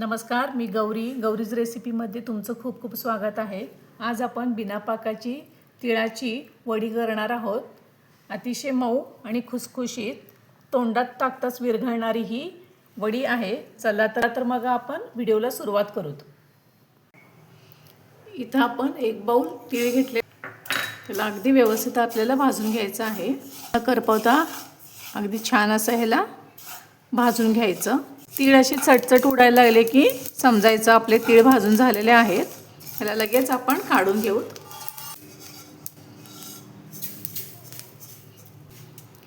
नमस्कार, मी गौरीज रेसिपीमध्ये तुमचं खूप खूप स्वागत आहे। आज आपण बिना पाकाची तिळाची वडी करणार आहोत। अतिशय मऊ आणि खुसखुशीत, तोंडात टाकताच विरघळणारी ही वडी आहे। चला तर मग आपण व्हिडिओला सुरुवात करू। इथं आपण एक बाउल तीळ घेतले, त्याला अगदी व्यवस्थित आपल्याला भाजून घ्यायचं आहे। करपवता अगदी छान असं ह्याला भाजून घ्यायचं। तीळ अशी चटचट उडायला लागले की समजायचं आपले तीळ भाजून झालेले आहेत। ह्याला लगेच आपण काढून घेऊ।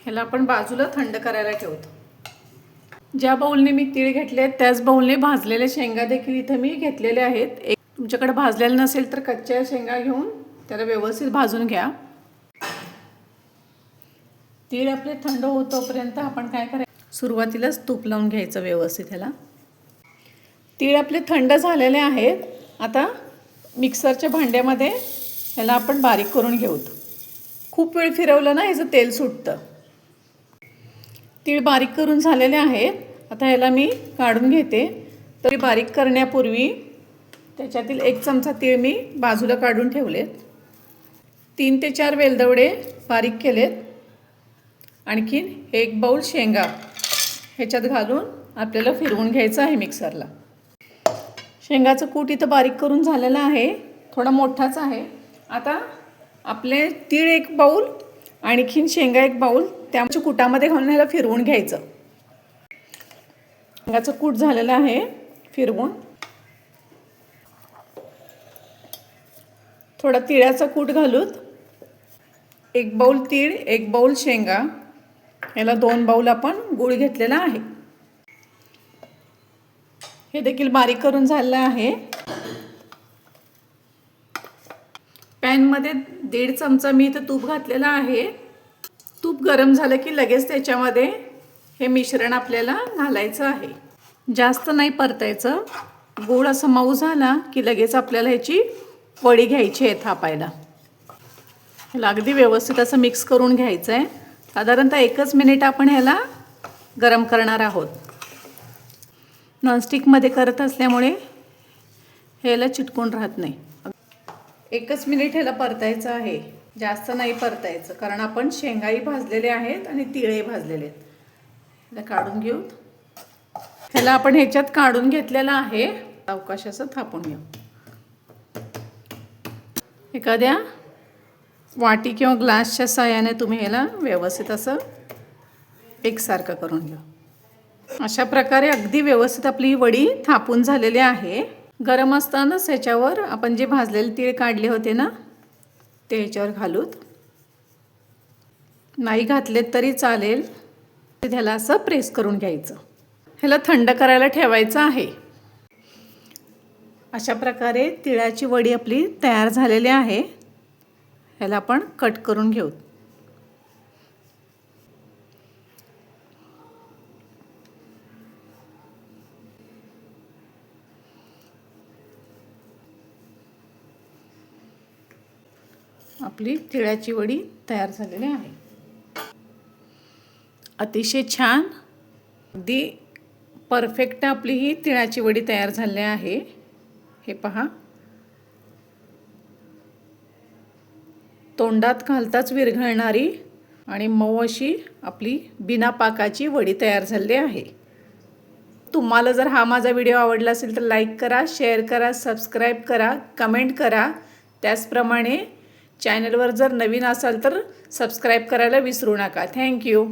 ह्याला आपण बाजूला थंड करायला ठेवतो। ज्या बाउलने मी तीळ घेतले त्याच बाउलने भाजलेले शेंगा देखील इथे मी घेतलेले आहेत। एक तुमच्याकडे भाजलेले नसेल तर कच्च्या शेंगा घेऊन त्याला व्यवस्थित भाजून घ्या। तीळ आपले थंड होतोपर्यंत आपण काय करायचं, सुरुवातीलाच तूप लावून घ्यायचं व्यवस्थित ह्याला। तीळ आपले थंड झालेले आहेत। आता मिक्सरच्या भांड्यामध्ये ह्याला आपण बारीक करून घेऊ। खूप वेळ फिरवलं ना ह्याचं तेल सुटतं। तीळ बारीक करून झालेले आहेत। आता ह्याला मी काढून घेते। तरी बारीक करण्यापूर्वी त्याच्यातील 1 चमचा तीळ मी बाजूला काढून ठेवलेत। 3 ते 4 वेलदोडे बारीक केलेत। आणखीन 1 बाउल शेंगा ह्याच्यात घालून आपल्याला फिरवून घ्यायचं आहे मिक्सरला। शेंगाचं कूट इथं बारीक करून झालेलं आहे, थोडा मोठाच आहे। आता आपले तीळ 1 बाउल आणखीन शेंगा 1 बाउल त्याच्या कुटामध्ये घालून ह्याला फिरवून घ्यायचं। शेंगाचं कूट झालेलं आहे फिरवून। थोडा तिळाचा कूट घालून 1 बाउल तीळ 1 बाउल शेंगा, याला 2 बाउल आपण गूळ घेतलेला आहे। हे देखील बारीक करून झालेलं आहे। पॅनमध्ये 1.5 चमचा मी इथं तूप घातलेला आहे। तूप गरम झालं की लगेच त्याच्यामध्ये हे मिश्रण आपल्याला घालायचं आहे। जास्त नाही परतायचं। गूळ असं मऊ झाला की लगेच आपल्याला ह्याची वडी घ्यायची आहे थापायला। ह्याला अगदी व्यवस्थित असं मिक्स करून घ्यायचं आहे। साधारणतः 1 मिनिट आपण ह्याला गरम करणार आहोत। नॉनस्टिकमध्ये करत असल्यामुळे ह्याला चिटकून राहत नाही। 1 मिनिट ह्याला परतायचं आहे, जास्त नाही परतायचं, कारण आपण शेंगाही भाजलेले आहेत आणि तिळही भाजलेले आहेत। ह्याला काढून घेऊ। ह्याला आपण ह्याच्यात काढून घेतलेलं आहे। अवकाश असं थापून घेऊ। एखाद्या वाटी किंवा ग्लासच्या साहाय्याने तुम्ही ह्याला व्यवस्थित असं एकसारखं करून घ्या। अशा प्रकारे अगदी व्यवस्थित आपली वडी थापून झालेली आहे। गरम असतानाच ह्याच्यावर आपण जे भाजलेले तीळ काढले होते ना ते ह्याच्यावर घालूत। नाही घातलेत तरी चालेल। ह्याला असं प्रेस करून घ्यायचं। ह्याला थंड करायला ठेवायचं आहे। अशा प्रकारे तिळाची वडी आपली तयार झालेली आहे। ह्याला आपण कट करून घेऊ। आपली तिळाची वडी तयार झालेली आहे। अतिशय छान, अगदी परफेक्ट आपली ही तिळाची वडी तयार झालेली आहे। हे पहा, तोंडात घालताच विरघळणारी आणि मऊ अशी आपली बिना पाकाची वडी तयार झालेली आहे। तुम्हाला जर हा माझा व्हिडिओ आवडला असेल तर लाईक करा, शेअर करा, सबस्क्राईब करा, कमेंट करा। त्याचप्रमाणे चॅनलवर जर नवीन असाल तर सबस्क्राईब करायला विसरू नका। थँक्यू।